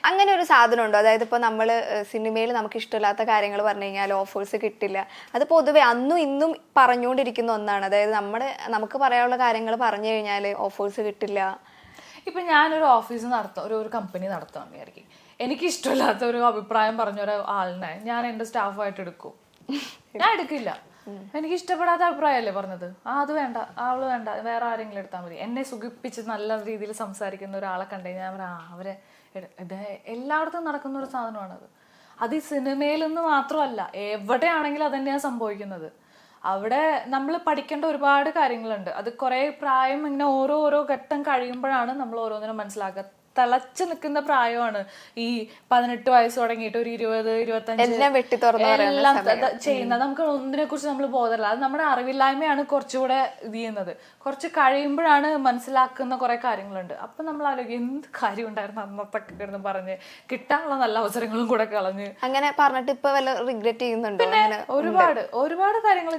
അങ്ങനെ ഒരു സാധനം ഉണ്ടോ? അതായത് ഇപ്പോൾ നമ്മൾ സിനിമയിൽ നമുക്ക് ഇഷ്ടമില്ലാത്ത കാര്യങ്ങൾ പറഞ്ഞു കഴിഞ്ഞാൽ ഓഫേഴ്സ് കിട്ടില്ല. അത് പൊതുവെ അന്നും ഇന്നും പറഞ്ഞുകൊണ്ടിരിക്കുന്ന ഒന്നാണ്. അതായത് നമുക്ക് പറയാനുള്ള കാര്യങ്ങൾ പറഞ്ഞു കഴിഞ്ഞാൽ ഓഫേഴ്സ് കിട്ടില്ല. ഇപ്പം ഞാനൊരു ഓഫീസ് ഒരു കമ്പനി നടത്താൻ വിചാരിക്കും. എനിക്ക് ഇഷ്ടമില്ലാത്ത ഒരു അഭിപ്രായം പറഞ്ഞ ഒരാളിനെ ഞാൻ എൻ്റെ സ്റ്റാഫായിട്ട് എടുക്കും? ഞാൻ എടുക്കില്ല. എനിക്ക് ഇഷ്ടപ്പെടാത്ത അഭിപ്രായമല്ലേ പറഞ്ഞത്, അത് വേണ്ട, അവള് വേണ്ട, വേറെ ആരെങ്കിലും എടുത്താൽ മതി. എന്നെ സുഖിപ്പിച്ച് നല്ല രീതിയിൽ സംസാരിക്കുന്ന ഒരാളെ കണ്ടു കഴിഞ്ഞാൽ അവരെ ഇത് എല്ലായിടത്തും നടക്കുന്ന ഒരു സാധനമാണത്. അത് ഈ സിനിമയിൽ നിന്ന് മാത്രമല്ല, എവിടെയാണെങ്കിലും അത് തന്നെയാണ് സംഭവിക്കുന്നത്. അവിടെ നമ്മൾ പഠിക്കേണ്ട ഒരുപാട് കാര്യങ്ങളുണ്ട്. അത് കുറേ പ്രായം ഇങ്ങനെ ഓരോ ഘട്ടം കഴിയുമ്പോഴാണ് നമ്മൾ ഓരോന്നിനും മനസ്സിലാക്കുക. തിളച്ചു നിൽക്കുന്ന പ്രായമാണ് ഈ 18 വയസ്സ് തുടങ്ങിയിട്ട് ഒരു 20-25 എല്ലാം ചെയ്യുന്നത്. നമുക്ക് ഒന്നിനെ കുറിച്ച് നമ്മൾ ബോധമില്ല. അത് നമ്മുടെ അറിവില്ലായ്മയാണ് കുറച്ചുകൂടെ ഇത് ചെയ്യുന്നത്. കുറച്ച് കഴിയുമ്പോഴാണ് മനസ്സിലാക്കുന്ന കുറെ കാര്യങ്ങളുണ്ട്. അപ്പൊ നമ്മൾ ആലോചിക്കും എന്ത് കാര്യം ഉണ്ടായിരുന്നു അന്നത്തെ കിടന്ന് പറഞ്ഞ് കിട്ടാനുള്ള നല്ല അവസരങ്ങളും കൂടെ കളഞ്ഞ് അങ്ങനെ പറഞ്ഞിട്ട് ഇപ്പൊ വല്ല റിഗ്രറ്റ് ചെയ്യുന്നുണ്ടോ? ഒരുപാട് കാര്യങ്ങൾ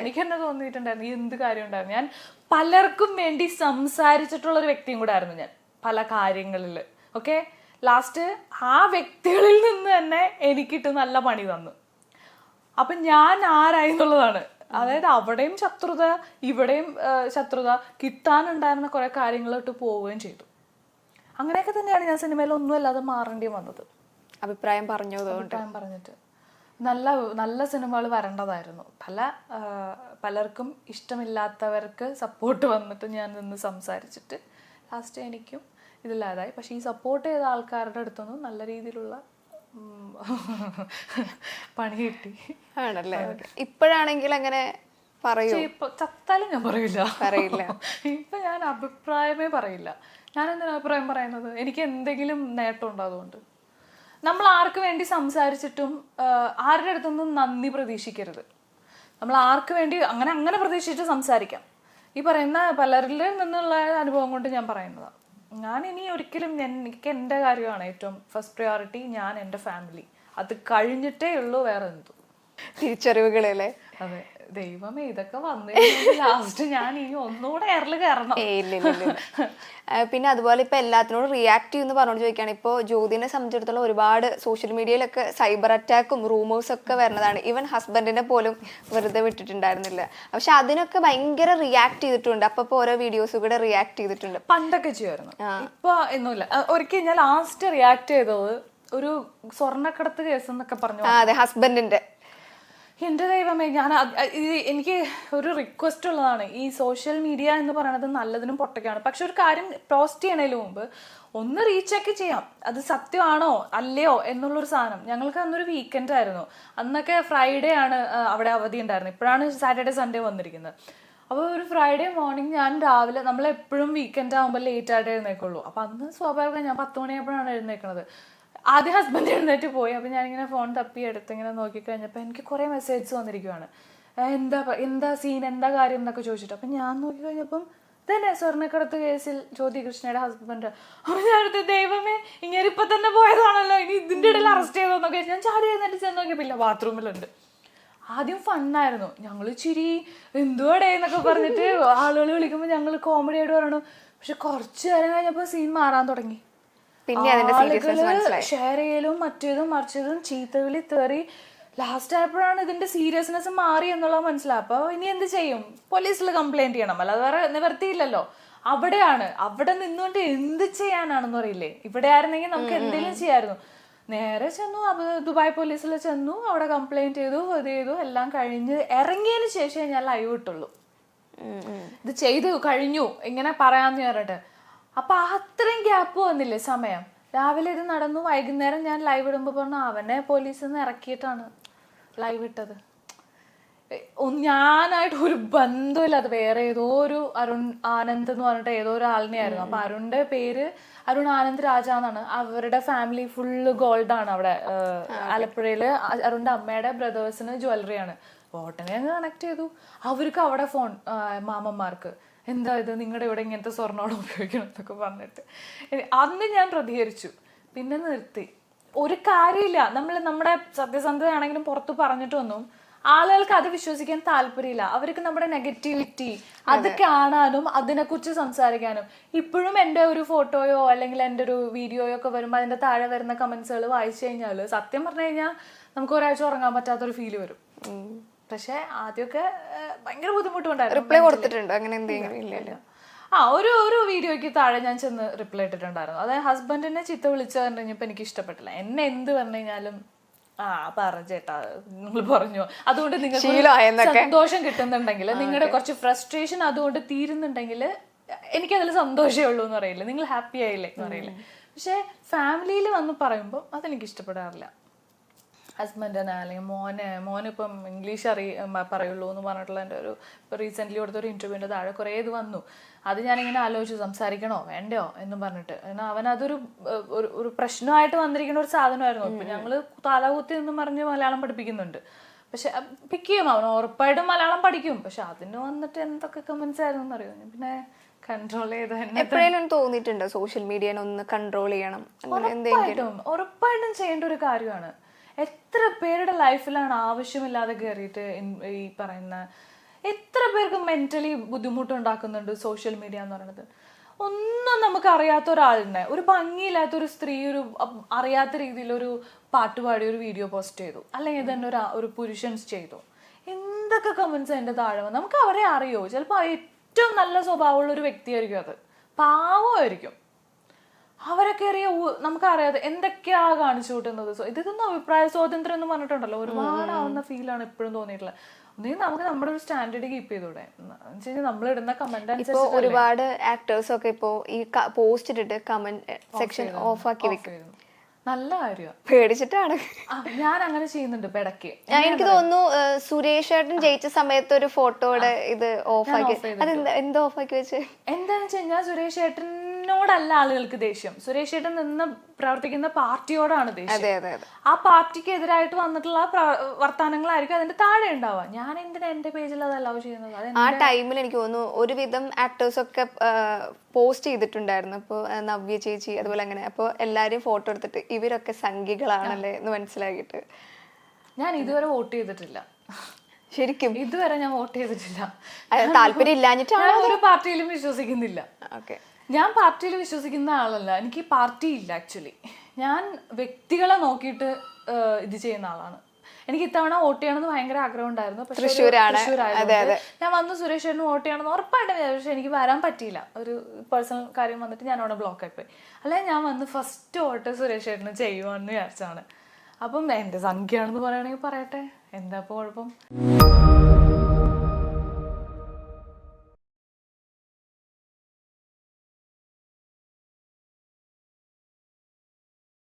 എനിക്ക് തന്നെ തോന്നിയിട്ടുണ്ടായിരുന്നു എന്ത് കാര്യം ഉണ്ടായിരുന്നു. ഞാൻ പലർക്കും വേണ്ടി സംസാരിച്ചിട്ടുള്ള ഒരു വ്യക്തിയും കൂടെ ആയിരുന്നു ഞാൻ പല കാര്യങ്ങളിൽ. ഓക്കെ, ലാസ്റ്റ് ആ വ്യക്തികളിൽ നിന്ന് തന്നെ എനിക്കിട്ട് നല്ല പണി തന്നു. അപ്പൊ ഞാൻ ആരായി എന്നുള്ളതാണ്. അതായത് അവിടെയും ശത്രുത ഇവിടെയും ശത്രുത, കിട്ടാനുണ്ടായിരുന്ന കുറെ കാര്യങ്ങളിട്ട് പോവുകയും ചെയ്തു. അങ്ങനെയൊക്കെ തന്നെയാണ് ഞാൻ സിനിമയിൽ ഒന്നും അല്ലാതെ മാറേണ്ടി വന്നത്. അഭിപ്രായം പറഞ്ഞിട്ട് നല്ല നല്ല സിനിമകൾ വരേണ്ടതായിരുന്നു. പലർക്കും ഇഷ്ടമില്ലാത്തവർക്ക് സപ്പോർട്ട് വന്നിട്ട് ഞാൻ നിന്ന് സംസാരിച്ചിട്ട് ലാസ്റ്റ് എനിക്കും ഇതില്ലാതായി. പക്ഷെ ഈ സപ്പോർട്ട് ചെയ്ത ആൾക്കാരുടെ അടുത്തൊന്നും നല്ല രീതിയിലുള്ള പണി കിട്ടി. ആണല്ലേ? ഇപ്പോഴാണെങ്കിൽ അങ്ങനെ പറയൂ? ചത്താലും ഞാൻ പറയില്ല. ഇപ്പൊ ഞാൻ അഭിപ്രായമേ പറയില്ല. ഞാൻ എന്തിനാ അഭിപ്രായം പറയുന്നത്? എനിക്ക് എന്തെങ്കിലും നേട്ടം ഉണ്ടോ? അതുകൊണ്ട് നമ്മൾ ആർക്ക് വേണ്ടി സംസാരിച്ചിട്ടും ആരുടെ അടുത്തൊന്നും നന്ദി പ്രതീക്ഷിക്കരുത്. നമ്മൾ ആർക്ക് വേണ്ടി അങ്ങനെ പ്രതീക്ഷിച്ചിട്ട് സംസാരിക്കാം. ഈ പറയുന്ന പലരിൽ നിന്നുള്ള അനുഭവം കൊണ്ട് ഞാൻ പറയുന്നതാണ്. ഞാൻ ഇനി ഒരിക്കലും എനിക്ക് എൻ്റെ കാര്യമാണ് ഏറ്റവും ഫസ്റ്റ് പ്രയോറിറ്റി. ഞാൻ എൻ്റെ ഫാമിലി, അത് കഴിഞ്ഞിട്ടേ ഉള്ളൂ വേറെ എന്തും തിരിച്ചറിവുകളല്ലേ. അതെ, ദൈവമേ ഇതൊക്കെ വന്നു ലാസ്റ്റ് ഞാൻ ഇനി ഒന്നുകൂടെ എയറിൽ കയറണം. പിന്നെ അതുപോലെ ഇപ്പൊ എല്ലാത്തിനോടും റിയാക്ട് ചെയ്യുന്ന പറഞ്ഞോണ്ട് ചോദിക്കുകയാണ്. ഇപ്പോൾ ജ്യോതിനെ സംബന്ധിച്ചിടത്തോളം ഒരുപാട് സോഷ്യൽ മീഡിയയിലൊക്കെ സൈബർ അറ്റാക്കും റൂമേഴ്സും ഒക്കെ വരുന്നതാണ്. ഈവൻ ഹസ്ബൻഡിനെ പോലും വെറുതെ വിട്ടിട്ടുണ്ടായിരുന്നില്ല. പക്ഷെ അതിനൊക്കെ ഭയങ്കര റിയാക്ട് ചെയ്തിട്ടുണ്ട്. അപ്പൊ ഓരോ വീഡിയോസ് കൂടെ റിയാക്ട് ചെയ്തിട്ടുണ്ട്. പണ്ടൊക്കെ ചെയ്യുമായിരുന്നു, ഇപ്പൊ ഒന്നുമില്ല. ഒരിക്കൽ ഞാൻ ലാസ്റ്റ് റിയാക്ട് ചെയ്തത് ഒരു സ്വർണ്ണക്കടത്ത് കേസ് എന്നൊക്കെ പറഞ്ഞു. അതെ, ഹസ്ബൻഡിന്റെ. എൻ്റെ ദൈവമേ, എനിക്ക് ഒരു റിക്വസ്റ്റ് ഉള്ളതാണ്. ഈ സോഷ്യൽ മീഡിയ എന്ന് പറയുന്നത് നല്ലതിനും പൊട്ടയ്ക്കാണ്. പക്ഷെ ഒരു കാര്യം പോസ്റ്റ് ചെയ്യണതിന് മുമ്പ് ഒന്ന് റീചെക്ക് ചെയ്യാം, അത് സത്യമാണോ അല്ലയോ എന്നുള്ളൊരു സാധനം. ഞങ്ങൾക്ക് അന്നൊരു വീക്കെൻഡ് ആയിരുന്നു. അന്നൊക്കെ ഫ്രൈഡേ ആണ് അവിടെ അവധി ഉണ്ടായിരുന്നത്. ഇപ്പോഴാണ് സാറ്റർഡേ സൺഡേ വന്നിരിക്കുന്നത്. അപ്പോൾ ഒരു ഫ്രൈഡേ മോർണിംഗ് ഞാൻ രാവിലെ, നമ്മളെപ്പോഴും വീക്കെൻഡ് ആകുമ്പോൾ ലേറ്റ് ആയിട്ട് എഴുന്നേക്കുള്ളൂ. അപ്പം അന്ന് സ്വാഭാവികം ഞാൻ 10 മണിയായപ്പോഴാണ് എഴുന്നേക്കുന്നത്. ആദ്യം ഹസ്ബൻഡ് എഴുന്നേറ്റ് പോയി. അപ്പം ഞാനിങ്ങനെ ഫോൺ തപ്പി എടുത്ത് ഇങ്ങനെ നോക്കിക്കഴിഞ്ഞപ്പോൾ എനിക്ക് കുറേ മെസ്സേജസ് വന്നിരിക്കുവാണ്. എന്താ സീൻ, എന്താ കാര്യം എന്നൊക്കെ ചോദിച്ചിട്ട്. അപ്പം ഞാൻ നോക്കിക്കഴിഞ്ഞപ്പം തന്നെ സ്വർണ്ണക്കടത്ത് കേസിൽ ജ്യോതി കൃഷ്ണയുടെ ഹസ്ബൻഡ്. അപ്പം ഞാനടുത്ത് ദൈവമേ, ഇങ്ങനെ ഇപ്പം തന്നെ പോയതാണല്ലോ, ഇനി ഇതിൻ്റെ ഇടയിൽ അറസ്റ്റ് ചെയ്തോന്നൊക്കെ ഞാൻ ചാടി എഴുന്നേറ്റ് ചെന്ന് നോക്കിയപ്പില്ല, ബാത്റൂമിലുണ്ട്. ആദ്യം ഫണ്ണായിരുന്നു, ഞങ്ങൾ ചിരി എന്തുവാടേ എന്നൊക്കെ പറഞ്ഞിട്ട് ആളുകൾ വിളിക്കുമ്പോൾ ഞങ്ങൾ കോമഡി ആയിട്ട് പറയണു. പക്ഷെ കുറച്ച് നേരം കഴിഞ്ഞപ്പോൾ സീൻ മാറാൻ തുടങ്ങി. ഷെയർ ചെയ്യലും മറ്റേതും മറിച്ചതും ചീത്തവിളി തെറി. ലാസ്റ്റ് ആയപ്പോഴാണ് ഇതിന്റെ സീരിയസ്നെസ് മാറി എന്നുള്ളത് മനസ്സിലായി. അപ്പൊ ഇനി എന്ത് ചെയ്യും? പോലീസിൽ കംപ്ലൈന്റ് ചെയ്യണം, അല്ലാതെ വേറെ നിവർത്തിയില്ലല്ലോ. അവിടെ നിന്നുകൊണ്ട് എന്ത് ചെയ്യാനാണെന്ന് അറിയില്ലേ. ഇവിടെ ആയിരുന്നെങ്കിൽ നമുക്ക് എന്തെങ്കിലും ചെയ്യായിരുന്നു. നേരെ ചെന്നു, ദുബായ് പോലീസിൽ ചെന്നു, അവിടെ കംപ്ലൈന്റ് ചെയ്തു, ഇത് ചെയ്തു. എല്ലാം കഴിഞ്ഞ് ഇറങ്ങിയതിന് ശേഷം ഞാൻ ലൈവ് ഇട്ടുള്ളൂ. ഇത് ചെയ്തു കഴിഞ്ഞു ഇങ്ങനെ പറയാന്ന് പറഞ്ഞിട്ട്. അപ്പൊ അത്രയും ഗ്യാപ്പ് വന്നില്ലേ സമയം. രാവിലെ ഇത് നടന്നു, വൈകുന്നേരം ഞാൻ ലൈവ് ഇടുമ്പോൾ പറഞ്ഞു അവനെ പോലീസിൽ നിന്ന് ഇറക്കിയിട്ടാണ് ലൈവ് ഇട്ടത്. ഞാനായിട്ട് ഒരു ബന്ധമില്ല. അത് വേറെ ഏതോ ഒരു അരുൺ ആനന്ദ് എന്ന് പറഞ്ഞിട്ട് ഏതോ ഒരു ആളിനെയായിരുന്നു. അപ്പൊ അരുണിന്റെ പേര് അരുൺ ആനന്ദ് രാജ എന്നാണ്. അവരുടെ ഫാമിലി ഫുള്ള് ഗോൾഡാണ് അവിടെ ആലപ്പുഴയില്. അരുണിന്റെ അമ്മയുടെ ബ്രദേഴ്സിന് ജ്വല്ലറിയാണ്. ഓട്ടനെ കണക്ട് ചെയ്തു. അവർക്ക് അവിടെ ഫോൺ, മാമന്മാർക്ക് എന്താ ഇത് നിങ്ങളുടെ ഇവിടെ ഇങ്ങനത്തെ സ്വർണ്ണോട് ഉപയോഗിക്കണം എന്നൊക്കെ പറഞ്ഞിട്ട് അന്ന് ഞാൻ പ്രതികരിച്ചു. പിന്നെ നിർത്തി. ഒരു കാര്യമില്ല, നമ്മൾ നമ്മുടെ സത്യസന്ധതയാണെങ്കിലും പുറത്ത് പറഞ്ഞിട്ടൊന്നും ആളുകൾക്ക് അത് വിശ്വസിക്കാൻ താല്പര്യമില്ല. അവർക്ക് നമ്മുടെ നെഗറ്റിവിറ്റി അത് കാണാനും അതിനെക്കുറിച്ച് സംസാരിക്കാനും. ഇപ്പോഴും എൻ്റെ ഒരു ഫോട്ടോയോ അല്ലെങ്കിൽ എൻ്റെ ഒരു വീഡിയോയോ ഒക്കെ വരുമ്പോൾ അതിന്റെ താഴെ വരുന്ന കമന്റ്സുകൾ വായിച്ചു കഴിഞ്ഞാൽ സത്യം പറഞ്ഞു കഴിഞ്ഞാൽ നമുക്ക് ഒരാഴ്ച ഉറങ്ങാൻ പറ്റാത്തൊരു ഫീല് വരും. പക്ഷെ ആദ്യമൊക്കെ ഭയങ്കര ബുദ്ധിമുട്ടുണ്ടായിരുന്നു. റിപ്ലൈ കൊടുത്തിട്ടുണ്ട് അങ്ങനെ എന്തെങ്കിലും? ഇല്ലല്ലോ. ഒരു വീഡിയോയ്ക്ക് താഴെ ഞാൻ ചെന്ന് റിപ്ലൈ ഇട്ടിട്ടുണ്ടായിരുന്നു. അതായത് ഹസ്ബൻഡിനെ ചീത്ത വിളിച്ചു കഴിഞ്ഞപ്പോൾ എനിക്ക് ഇഷ്ടപ്പെട്ടില്ല. എന്നെ എന്ത് പറഞ്ഞു കഴിഞ്ഞാലും ചേട്ടാ നിങ്ങൾ പറഞ്ഞു, അതുകൊണ്ട് നിങ്ങൾക്ക് സന്തോഷം കിട്ടുന്നുണ്ടെങ്കിൽ, നിങ്ങളുടെ കുറച്ച് ഫ്രസ്ട്രേഷൻ അതുകൊണ്ട് തീരുന്നുണ്ടെങ്കിൽ എനിക്കതിൽ സന്തോഷമേ ഉള്ളൂ എന്ന് പറയില്ല, നിങ്ങൾ ഹാപ്പി ആയില്ലേ എന്ന് പറയില്ല. പക്ഷെ ഫാമിലിയിൽ വന്ന് പറയുമ്പോൾ അതെനിക്ക് ഇഷ്ടപ്പെടാറില്ല. ഹസ്ബൻഡിനെ അല്ലെങ്കിൽ മോനിപ്പം ഇംഗ്ലീഷ് പറയുള്ളൂ എന്ന് പറഞ്ഞിട്ടുള്ള എൻ്റെ ഒരു റീസെൻ്റ്ലി കൊടുത്തൊരു ഇൻ്റർവ്യൂവിൻ്റെ താഴെ കുറേ ഇത് വന്നു. അത് ഞാനിങ്ങനെ ആലോചിച്ചു, സംസാരിക്കണോ വേണ്ടയോ എന്ന് പറഞ്ഞിട്ട്. കാരണം അവനതൊരു ഒരു പ്രശ്നമായിട്ട് വന്നിരിക്കുന്ന ഒരു സാധനമായിരുന്നു. ഇപ്പം ഞങ്ങൾ തലകുത്തി എന്നും പറഞ്ഞ് മലയാളം പഠിപ്പിക്കുന്നുണ്ട്. പക്ഷെ പിക്ക് ചെയ്യും, അവൻ ഉറപ്പായിട്ടും മലയാളം പഠിക്കും. പക്ഷെ അതിന് വന്നിട്ട് എന്തൊക്കെ കമൻസ് ആയിരുന്നു എന്നറിയോ. ഞാൻ കൺട്രോൾ ചെയ്ത് എപ്പോഴേലും തോന്നിയിട്ടുണ്ടോ സോഷ്യൽ മീഡിയ ഒന്ന് കൺട്രോൾ ചെയ്യണം? ഉറപ്പായിട്ടും ചെയ്യേണ്ട ഒരു കാര്യമാണ്. എത്ര പേരുടെ ലൈഫിലാണ് ആവശ്യമില്ലാതെ കയറിയിട്ട് ഈ പറയുന്ന, എത്ര പേർക്ക് മെന്റലി ബുദ്ധിമുട്ടുണ്ടാക്കുന്നുണ്ട് സോഷ്യൽ മീഡിയ എന്ന് പറയുന്നത്. ഒന്നും നമുക്ക് അറിയാത്ത ഒരാളിനെ, ഒരു ഭംഗിയില്ലാത്ത ഒരു സ്ത്രീ ഒരു അറിയാത്ത രീതിയിൽ ഒരു പാട്ടുപാടി ഒരു വീഡിയോ പോസ്റ്റ് ചെയ്തു, അല്ലെങ്കിൽ തന്നെ ഒരു പുരുഷൻസ് ചെയ്തു, എന്തൊക്കെ കമന്റ്സ് അതിന്റെ താഴെ വന്നു. നമുക്ക് അവരെ അറിയോ? ചിലപ്പോൾ ഏറ്റവും നല്ല സ്വഭാവമുള്ള ഒരു വ്യക്തിയായിരിക്കും, അത് പാവമായിരിക്കും. അവരൊക്കെ നമുക്കറിയാതെ എന്തൊക്കെയാ കാണിച്ചു കൂട്ടുന്നത്. ഇതൊന്നും അഭിപ്രായ സ്വാതന്ത്ര്യം എന്ന് പറഞ്ഞിട്ടുണ്ടല്ലോ, ഒരുപാട് ആവുന്ന ഫീലാണ് എപ്പോഴും തോന്നിയിട്ടുള്ളത്. ഒന്നെങ്കിൽ നമുക്ക് നമ്മുടെ ഒരു സ്റ്റാൻഡേർഡ് കീപ്പ് ചെയ്തൂടെ എന്ന് വെച്ചാൽ നമ്മൾ ഇടുന്ന കമന്റ് അനുസരിച്ച്. ഒരുപാട് ആക്ടേഴ്സ് ഒക്കെ ഇപ്പോ ഈ പോസ്റ്റ് ഇട്ടിട്ട് കമന്റ് സെക്ഷൻ ഓഫ് ആക്കി വെക്കും. നല്ല കാര്യമാണ്, പേടിച്ചിട്ടാണ്. ഞാൻ അങ്ങനെ ചെയ്യുന്നുണ്ട് ഇടയ്ക്ക്. എനിക്ക് തോന്നുന്നു സുരേഷ് ഏട്ടൻ ജയിച്ച സമയത്ത് ഒരു ഫോട്ടോയുടെ ഇത് ഓഫ് ആക്കി. അതെന്താ ഓഫ് ആക്കി വെച്ച്? എന്താന്ന് വെച്ച് കഴിഞ്ഞാൽ സുരേഷ് ഏട്ടനോടല്ല ആളുകൾക്ക് ദേഷ്യം, സുരേഷ് ഏട്ടൻ നിന്ന് പ്രവർത്തിക്കുന്ന പാർട്ടിയോടാണ് ദേഷ്യം. ആ പാർട്ടിക്ക് എതിരായിട്ട് വന്നിട്ടുള്ള വർത്താനങ്ങളായിരിക്കും അതിന്റെ താഴെ ഉണ്ടാവുക. ഞാൻ എന്തിനാ എന്റെ പേജിൽ അത് അലൗ ചെയ്യുന്നത്? ആ ടൈമിൽ എനിക്ക് തോന്നുന്നു ഒരുവിധം ആക്ടേഴ്സ് ഒക്കെ പോസ്റ്റ് ചെയ്തിട്ടുണ്ടായിരുന്നു. അപ്പോൾ നവ്യ ചേച്ചി അതുപോലെ അങ്ങനെ. അപ്പോൾ എല്ലാരും ഫോട്ടോ എടുത്തിട്ട് ഇവരൊക്കെ സംഘികളാണല്ലേ എന്ന് മനസ്സിലാക്കിയിട്ട്. ഞാൻ ഇതുവരെ വോട്ട് ചെയ്തിട്ടില്ല. ശരിക്കും ഇതുവരെ ഞാൻ വോട്ട് ചെയ്തിട്ടില്ല. താല്പര്യം ഇല്ലാഞ്ഞിട്ടാണ്. ഒരു പാർട്ടിയിലും വിശ്വസിക്കുന്നില്ല. ഞാൻ പാർട്ടിയിൽ വിശ്വസിക്കുന്ന ആളല്ല. എനിക്ക് പാർട്ടി ഇല്ല ആക്ച്വലി. ഞാൻ വ്യക്തികളെ നോക്കിയിട്ട് ഇത് ചെയ്യുന്ന ആളാണ്. എനിക്ക് ഇത്തവണ വോട്ട് ചെയ്യണമെന്ന് ഭയങ്കര ആഗ്രഹം ഉണ്ടായിരുന്നു. പക്ഷെ തൃശ്ശൂരായതുകൊണ്ട് ഞാൻ വന്ന് സുരേഷ് ചേട്ടന് വോട്ട് ചെയ്യണമെന്ന് ഉറപ്പായിട്ടും വിചാരിച്ചു. പക്ഷെ എനിക്ക് വരാൻ പറ്റിയില്ല, ഒരു പേഴ്സണൽ കാര്യം വന്നിട്ട് ഞാൻ അവിടെ ബ്ലോക്ക് ആയിപ്പോയി. അല്ലെങ്കിൽ ഞാൻ വന്ന് ഫസ്റ്റ് വോട്ട് സുരേഷ് ചേട്ടന് ചെയ്യുവാന്ന് വിചാരിച്ചാണ്. അപ്പം എൻ്റെ സംഖ്യയാണെന്ന് പറയുകയാണെങ്കിൽ പറയട്ടെ, എന്താ ഇപ്പോൾ കുഴപ്പം?